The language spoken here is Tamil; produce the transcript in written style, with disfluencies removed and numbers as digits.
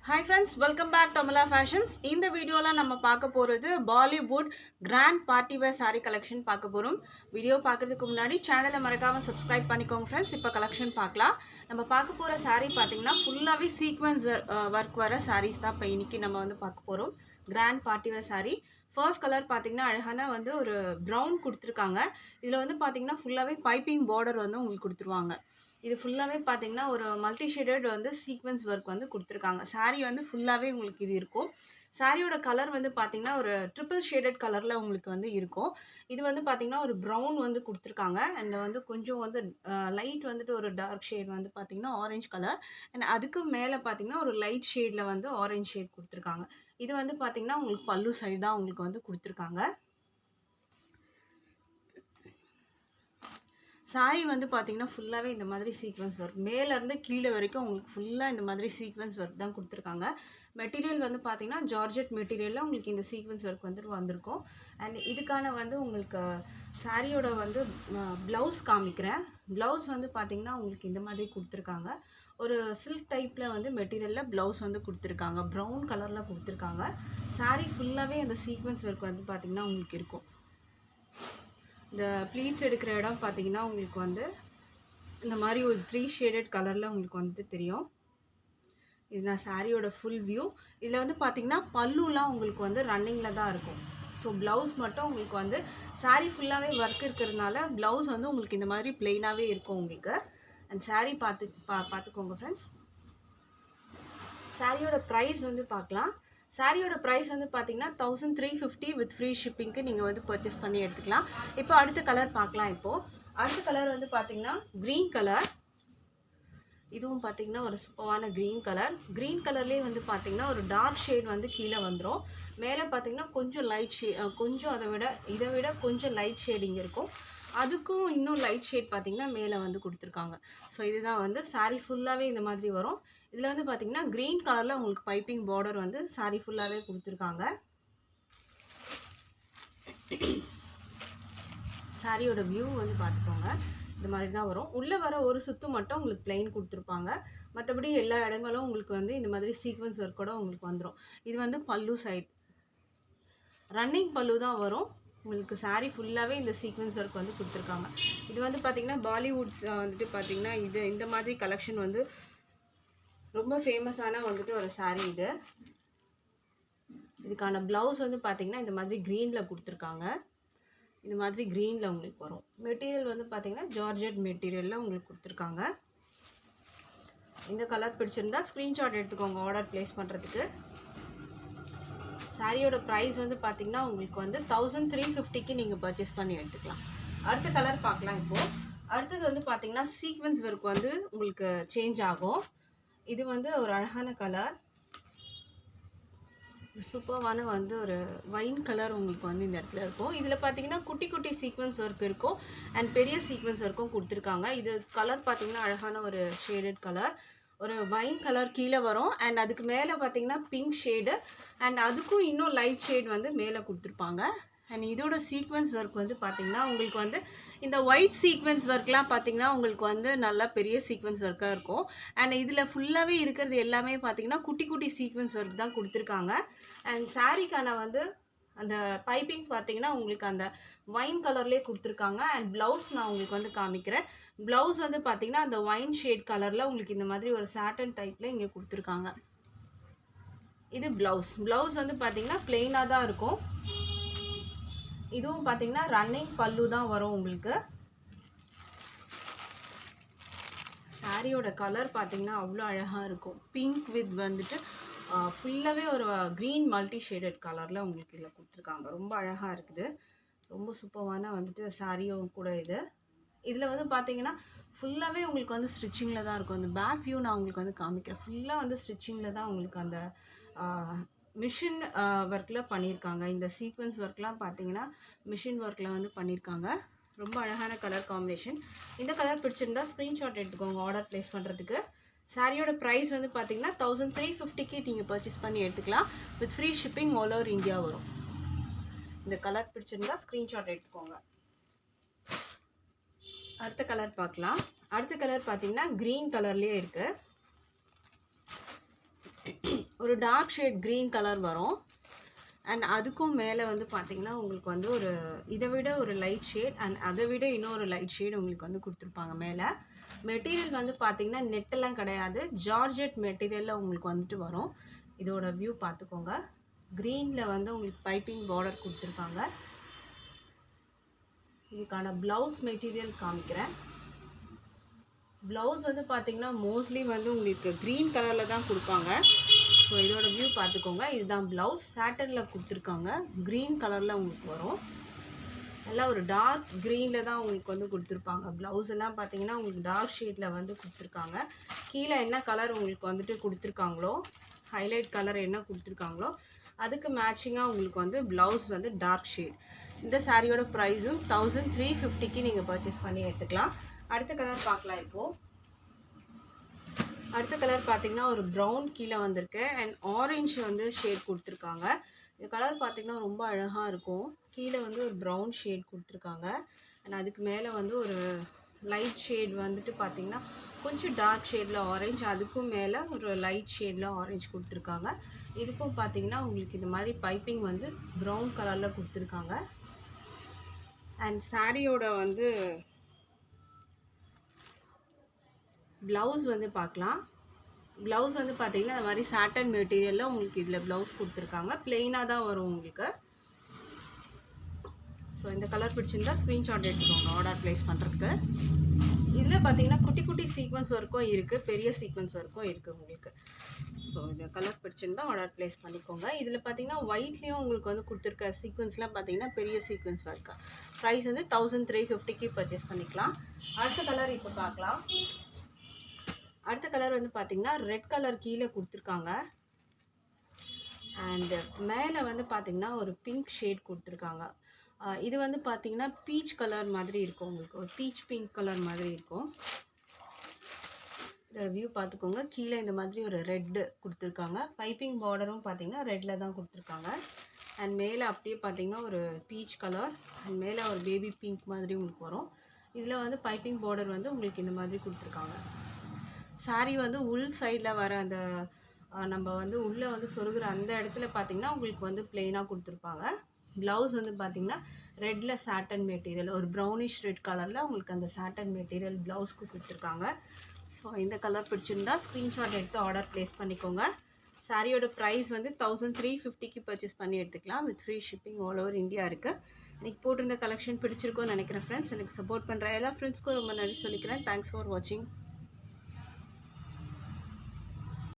Hi friends, welcome back to Amala Fashions. இந்த வீடியோல நம்ம பார்க்க போறது Bollywood grand party wear saree collection பார்க்க போறோம். வீடியோ பார்க்கிறதுக்கு முன்னாடி சேனலை மறக்காம subscribe பண்ணிக்கோங்க ஃப்ரெண்ட்ஸ். இப்போ கலெக்ஷன் பார்க்கலாம். நம்ம பார்க்க போற saree பாத்தீங்கன்னா ஃபுல்லாவே சீக்வென்ஸ் வர்க் வர sarees தான் இப்போ இன்னைக்கு நம்ம வந்து பார்க்க போறோம். Grand party wear saree. First colour பாத்தீங்கன்னா அழகான வந்து ஒரு brown கொடுத்திருக்காங்க. இதுல வந்து பாத்தீங்கன்னா ஃபுல்லாவே பைப்பிங் பார்டர் வந்து உங்களுக்கு கொடுத்துருவாங்க. இது ஃபுல்லாவே பார்த்தீங்கன்னா, ஒரு மல்டி ஷேடட் வந்து சீக்வென்ஸ் ஒர்க் வந்து குடுத்துருக்காங்க. சாரி வந்து ஃபுல்லாவே உங்களுக்கு இது இருக்கும். சாரியோட கலர் வந்து பார்த்தீங்கன்னா, ஒரு ட்ரிபிள் ஷேடட் கலர்ல உங்களுக்கு வந்து இருக்கும். இது வந்து பார்த்தீங்கன்னா, ஒரு ப்ரவுன் வந்து குடுத்துருக்காங்க. அண்ட் வந்து கொஞ்சம் வந்து லைட் வந்துட்டு ஒரு டார்க் ஷேட் வந்து பார்த்தீங்கன்னா, ஆரஞ்ச் கலர். அண்ட் அதுக்கு மேல பார்த்தீங்கன்னா, ஒரு லைட் ஷேட்ல வந்து ஆரஞ்ச் ஷேட் குடுத்துருக்காங்க. இது வந்து பார்த்தீங்கன்னா, உங்களுக்கு பல்லு சைடு தான் உங்களுக்கு வந்து குடுத்துருக்காங்க. சாரி வந்து பார்த்தீங்கன்னா, ஃபுல்லாவே இந்த மாதிரி சீக்வென்ஸ் ஒர்க். மேலேருந்து கீழ வரைக்கும் உங்களுக்கு ஃபுல்லா இந்த மாதிரி சீக்வென்ஸ் ஒர்க் தான் குடுத்துருக்காங்க. மெட்டீரியல் வந்து பார்த்தீங்கன்னா, ஜார்ஜெட் மெட்டீரியல்ல உங்களுக்கு இந்த சீக்வென்ஸ் ஒர்க் வந்துட்டு வந்திருக்கும். அண்ட் இதுக்கான வந்து உங்களுக்கு சாரியோட வந்து ப்ளவுஸ் காமிக்கிறேன். ப்ளவுஸ் வந்து பார்த்தீங்கன்னா, உங்களுக்கு இந்த மாதிரி குடுத்துருக்காங்க. ஒரு சில்க் டைப்ல வந்து மெட்டீரியல்ல ப்ளவுஸ் வந்து குடுத்துருக்காங்க. ப்ரவுன் கலர்ல குடுத்துருக்காங்க. சாரி ஃபுல்லாவே அந்த சீக்வென்ஸ் ஒர்க் வந்து பார்த்தீங்கன்னா, உங்களுக்கு இருக்கும். இந்த ப்ளீட்ஸ் எடுக்கிற இடம் பார்த்தீங்கன்னா, உங்களுக்கு வந்து இந்த மாதிரி ஒரு 3 ஷேடட் கலரில் உங்களுக்கு வந்துட்டு தெரியும். இதுதான் சாரியோட ஃபுல் வியூ. இதில் வந்து பார்த்தீங்கன்னா, பல்லுலாம் உங்களுக்கு வந்து ரன்னிங்கில் தான் இருக்கும். ஸோ ப்ளவுஸ் மட்டும் உங்களுக்கு வந்து சாரி ஃபுல்லாகவே ஒர்க் இருக்கிறதுனால ப்ளவுஸ் வந்து உங்களுக்கு இந்த மாதிரி பிளெயினாகவே இருக்கும் உங்களுக்கு. அண்ட் சாரி பார்த்துக்கோங்க ஃப்ரெண்ட்ஸ். சாரியோட ப்ரைஸ் வந்து பார்க்கலாம். சாரியோட ப்ரைஸ் வந்து பார்த்தீங்கன்னா 1350 வித் ஃப்ரீ ஷிப்பிங்க்கு நீங்கள் வந்து பர்ச்சேஸ் பண்ணி எடுத்துக்கலாம். இப்போ அடுத்த கலர் பார்க்கலாம். அடுத்த கலர் வந்து பார்த்தீங்கன்னா க்ரீன் கலர். இதுவும் பார்த்தீங்கன்னா ஒரு சூப்பரான க்ரீன் கலர். க்ரீன் கலர்லேயே வந்து பார்த்தீங்கன்னா ஒரு டார்க் ஷேட் வந்து கீழே வந்துடும். மேலே பார்த்தீங்கன்னா கொஞ்சம் லைட் கொஞ்சம் இதை விட கொஞ்சம் லைட் ஷேடிங் இருக்கும். அதுக்கும் இன்னும் லைட் ஷேட் பார்த்தீங்கன்னா மேலே வந்து கொடுத்துருக்காங்க. ஸோ இதுதான் வந்து சாரீ ஃபுல்லாகவே இந்த மாதிரி வரும். இதில் வந்து பார்த்தீங்கன்னா க்ரீன் கலரில் உங்களுக்கு பைப்பிங் பார்டர் வந்து சாரீ ஃபுல்லாகவே கொடுத்துருக்காங்க. சாரியோட வியூ வந்து பார்த்துக்கோங்க. இந்த மாதிரி தான் வரும். உள்ளே வர ஒரு சுத்து மட்டும் உங்களுக்கு பிளெயின் கொடுத்துருப்பாங்க. மற்றபடி எல்லா இடங்களும் உங்களுக்கு வந்து இந்த மாதிரி சீக்வென்ஸ் ஒர்க்கோட உங்களுக்கு வந்துடும். இது வந்து பல்லு சைட். ரன்னிங் பல்லு தான் வரும். உங்களுக்கு சாரீ ஃபுல்லாகவே இந்த சீக்வென்ஸ் ஒர்க் வந்து கொடுத்துருக்காங்க. இது வந்து பார்த்திங்கன்னா பாலிவுட்ஸ் வந்துட்டு பார்த்திங்கன்னா இந்த மாதிரி கலெக்ஷன் வந்து ரொம்ப ஃபேமஸான வந்துட்டு ஒரு சாரீ இது. இதுக்கான ப்ளவுஸ் வந்து பார்த்திங்கன்னா இந்த மாதிரி க்ரீனில் கொடுத்துருக்காங்க. இந்த மாதிரி க்ரீனில் உங்களுக்கு வரும். மெட்டீரியல் வந்து பார்த்திங்கன்னா ஜார்ஜெட் மெட்டீரியலில் உங்களுக்கு கொடுத்துருக்காங்க. இந்த கலர் பிடிச்சிருந்தா ஸ்க்ரீன்ஷாட் எடுத்துக்கோங்க ஆர்டர் ப்ளேஸ் பண்ணுறதுக்கு. சாரியோட ப்ரைஸ் வந்து பார்த்திங்கன்னா உங்களுக்கு வந்து 1350க்கு நீங்கள் பர்ச்சேஸ் பண்ணி எடுத்துக்கலாம். அடுத்த கலர் பார்க்கலாம். அடுத்தது வந்து பார்த்திங்கன்னா சீக்வென்ஸ் ஒர்க் வந்து உங்களுக்கு சேஞ்ச் ஆகும். இது வந்து ஒரு அழகான கலர். சூப்பரான வந்து ஒரு வைன் கலர் உங்களுக்கு வந்து இந்த இடத்துல இருக்கும். இதில் பார்த்தீங்கன்னா குட்டி குட்டி சீக்வென்ஸ் ஒர்க் இருக்கும் அண்ட் பெரிய சீக்வென்ஸ் ஒர்க்கும் கொடுத்துருக்காங்க. இது கலர் பார்த்தீங்கன்னா அழகான ஒரு ஷேடட் கலர். ஒரு வைன் கலர் கீழே வரும் அண்ட் அதுக்கு மேலே பார்த்தீங்கன்னா பிங்க் ஷேடு அண்ட் அதுக்கும் இன்னும் லைட் ஷேட் வந்து மேலே கொடுத்துருப்பாங்க. அண்ட் இதோட சீக்வென்ஸ் ஒர்க் வந்து பார்த்திங்கன்னா உங்களுக்கு வந்து இந்த ஒயிட் சீக்வென்ஸ் ஒர்க்லாம் பார்த்திங்கன்னா உங்களுக்கு வந்து நல்லா பெரிய சீக்வென்ஸ் ஒர்க்காக இருக்கும். அண்ட் இதில் ஃபுல்லாகவே இருக்கிறது எல்லாமே பார்த்திங்கன்னா குட்டி குட்டி சீக்வென்ஸ் ஒர்க் தான் கொடுத்துருக்காங்க. அண்ட் சாரீக்கான வந்து அந்த பைப்பிங் பார்த்திங்கன்னா உங்களுக்கு அந்த வைன் கலர்லேயே கொடுத்துருக்காங்க. அண்ட் ப்ளவுஸ் நான் உங்களுக்கு வந்து காமிக்கிறேன். ப்ளவுஸ் வந்து பார்த்திங்கன்னா அந்த வைன் ஷேட் கலரில் உங்களுக்கு இந்த மாதிரி ஒரு சாட்டன் டைப்பில் இங்கே கொடுத்துருக்காங்க. இது ப்ளவுஸ் வந்து பார்த்திங்கன்னா பிளெயினாக தான் இருக்கும். இதுவும் பார்த்தீங்கன்னா ரன்னிங் பல்லு தான் வரும் உங்களுக்கு. சாரியோட கலர் பார்த்தீங்கன்னா அவ்வளோ அழகாக இருக்கும். பிங்க் வித் வந்துட்டு ஃபுல்லாகவே ஒரு க்ரீன் மல்டி ஷேடட் கலரில் உங்களுக்கு இதில் கொடுத்துருக்காங்க. ரொம்ப அழகாக இருக்குது. ரொம்ப சூப்பரான வந்துட்டு சாரியும் கூட இது. இதில் வந்து பார்த்தீங்கன்னா ஃபுல்லாகவே உங்களுக்கு வந்து ஸ்டிச்சிங்கில் தான் இருக்கும். அந்த பேக் வியூ நான் உங்களுக்கு வந்து காமிக்கிறேன். ஃபுல்லாக வந்து ஸ்டிச்சிங்கில் தான் உங்களுக்கு அந்த மிஷின் ஒர்க்கில் பண்ணியிருக்காங்க. இந்த சீக்வென்ஸ் ஒர்க்லாம் பார்த்தீங்கன்னா மிஷின் ஒர்க்கில் வந்து பண்ணியிருக்காங்க. ரொம்ப அழகான கலர் காம்பினேஷன். இந்த கலர் பிடிச்சிருந்தா ஸ்க்ரீன்ஷாட் எடுத்துக்கோங்க ஆர்டர் ப்ளேஸ் பண்ணுறதுக்கு. சாரியோட ப்ரைஸ் வந்து பார்த்தீங்கன்னா 1350க்கு நீங்கள் பர்ச்சேஸ் பண்ணி எடுத்துக்கலாம். With free shipping all over India வரும். இந்த கலர் பிடிச்சிருந்தா ஸ்க்ரீன்ஷாட் எடுத்துக்கோங்க. அடுத்த கலர் பார்க்கலாம். அடுத்த கலர் பார்த்தீங்கன்னா க்ரீன் கலர்லேயே இருக்குது. ஒரு டார்க் ஷேட் க்ரீன் கலர் வரும். அண்ட் அதுக்கும் மேலே வந்து பார்த்திங்கன்னா உங்களுக்கு வந்து ஒரு இதை விட ஒரு லைட் ஷேட் அண்ட் அதை விட இன்னொரு லைட் ஷேட் உங்களுக்கு வந்து கொடுத்துருப்பாங்க மேலே. மெட்டீரியல் வந்து பார்த்திங்கன்னா நெட்டெல்லாம் கிடையாது, ஜார்ஜெட் மெட்டீரியலில் உங்களுக்கு வந்துட்டு வரும். இதோட வியூ பார்த்துக்கோங்க. க்ரீனில் வந்து உங்களுக்கு பைப்பிங் பார்டர் கொடுத்துருக்காங்க. இதுக்கான ப்ளவுஸ் மெட்டீரியல் காமிக்கிறேன். ப்ளவுஸ் வந்து பார்த்திங்கன்னா மோஸ்ட்லி வந்து உங்களுக்கு க்ரீன் கலரில் தான் கொடுப்பாங்க. ஸோ இதோட வியூ பார்த்துக்கோங்க. இதுதான் ப்ளவுஸ், சாட்டனில் கொடுத்துருக்காங்க. க்ரீன் கலரில் உங்களுக்கு வரும். நல்லா ஒரு டார்க் க்ரீனில் தான் உங்களுக்கு வந்து கொடுத்துருப்பாங்க. ப்ளவுஸ் எல்லாம் பார்த்தீங்கன்னா உங்களுக்கு டார்க் ஷேடில் வந்து கொடுத்துருக்காங்க. கீழே என்ன கலர் உங்களுக்கு வந்துட்டு கொடுத்துருக்காங்களோ, ஹைலைட் கலர் என்ன கொடுத்துருக்காங்களோ அதுக்கு மேட்சிங்காக உங்களுக்கு வந்து ப்ளவுஸ் வந்து டார்க் ஷேட். இந்த சாரியோட ப்ரைஸும் 1350க்கு நீங்கள் பர்ச்சேஸ் பண்ணி எடுத்துக்கலாம். அடுத்த கலர் பார்க்கலாம். இப்போது அடுத்த கலர் பார்த்திங்கன்னா ஒரு ப்ரௌன் கீழே வந்திருக்கு அண்ட் ஆரஞ்சு வந்து ஷேட் கொடுத்துருக்காங்க. இந்த கலர் பார்த்திங்கன்னா ரொம்ப அழகாக இருக்கும். கீழே வந்து ஒரு ப்ரௌன் ஷேட் கொடுத்துருக்காங்க அண்ட் அதுக்கு மேலே வந்து ஒரு லைட் ஷேட் வந்துட்டு பார்த்திங்கன்னா கொஞ்சம் டார்க் ஷேடில் ஆரஞ்சு, அதுக்கும் மேலே ஒரு லைட் ஷேடில் ஆரஞ்சு கொடுத்துருக்காங்க. இதுக்கும் பார்த்திங்கன்னா உங்களுக்கு இந்த மாதிரி பைப்பிங் வந்து ப்ரௌன் கலரில் கொடுத்துருக்காங்க. அண்ட் சாரியோட வந்து ப்ளவுஸ் வந்து பார்க்கலாம். ப்ளவுஸ் வந்து பார்த்திங்கன்னா இந்த மாதிரி சாட்டன் மெட்டீரியலில் உங்களுக்கு இதில் ப்ளவுஸ் கொடுத்துருக்காங்க. ப்ளெயினாக தான் வரும் உங்களுக்கு. ஸோ இந்த கலர் பிடிச்சிருந்தா ஸ்க்ரீன்ஷாட் எடுத்துக்கோங்க ஆர்டர் ப்ளேஸ் பண்ணுறதுக்கு. இதில் பார்த்திங்கன்னா குட்டி குட்டி சீக்வன்ஸ் வரைக்கும் இருக்குது, பெரிய சீக்வன்ஸ் வரைக்கும் இருக்குது உங்களுக்கு. ஸோ இந்த கலர் பிடிச்சிருந்தா ஆர்டர் ப்ளேஸ் பண்ணிக்கோங்க. இதில் பார்த்திங்கன்னா ஒயிட்லேயும் உங்களுக்கு வந்து கொடுத்துருக்க சீக்வன்ஸ்லாம் பார்த்திங்கன்னா பெரிய சீக்வன்ஸ் இருக்குது. ப்ரைஸ் வந்து 1350க்கு பர்ச்சேஸ் பண்ணிக்கலாம். அடுத்த கலர் இப்போ பார்க்கலாம். அடுத்த கலர் வந்து பார்த்திங்கன்னா ரெட் கலர் கீழே கொடுத்துருக்காங்க அண்டு மேலே வந்து பார்த்திங்கன்னா ஒரு பிங்க் ஷேட் கொடுத்துருக்காங்க. இது வந்து பார்த்திங்கன்னா பீச் கலர் மாதிரி இருக்கும், உங்களுக்கு ஒரு பீச் பிங்க் கலர் மாதிரி இருக்கும். இந்த வியூ பார்த்துக்கோங்க. கீழே இந்த மாதிரி ஒரு ரெட்டு கொடுத்துருக்காங்க. பைப்பிங் பார்டரும் பார்த்திங்கன்னா ரெட்டில் தான் கொடுத்துருக்காங்க. அண்ட் மேலே அப்படியே பார்த்திங்கன்னா ஒரு பீச் கலர் அண்ட் மேலே ஒரு பேபி பிங்க் மாதிரி உங்களுக்கு வரும். இதில் வந்து பைப்பிங் பார்டர் வந்து உங்களுக்கு இந்த மாதிரி கொடுத்துருக்காங்க. சாரீ வந்து உள் சைடில் வர அந்த நம்ம வந்து உள்ளே வந்து சொருகிற அந்த இடத்துல பார்த்திங்கன்னா உங்களுக்கு வந்து ப்ளெயினாக கொடுத்துருப்பாங்க. ப்ளவுஸ் வந்து பார்த்திங்கன்னா ரெட்டில் சாட்டன் மெட்டீரியல், ஒரு ப்ரௌனிஷ் ரெட் கலரில் உங்களுக்கு அந்த சாட்டன் மெட்டீரியல் ப்ளவுஸ்க்கு கொடுத்துருக்காங்க. ஸோ இந்த கலர் பிடிச்சிருந்தா ஸ்க்ரீன்ஷாட் எடுத்து ஆர்டர் ப்ளேஸ் பண்ணிக்கோங்க. சாரியோட ப்ரைஸ் வந்து 1350க்கு பர்ச்சேஸ் பண்ணி எடுத்துக்கலாம். With free shipping all over India இருக்குது. இன்றைக்கி போட்டிருந்த கலெக்ஷன் பிடிச்சிருக்கோன்னு நினைக்கிறேன் ஃப்ரெண்ட்ஸ். எனக்கு சப்போர்ட் பண்ணுற எல்லா ஃப்ரெண்ட்ஸ்க்கும் ரொம்ப நன்றி சொல்லிக்கிறேன். தேங்க்ஸ் ஃபார் வாட்சிங்.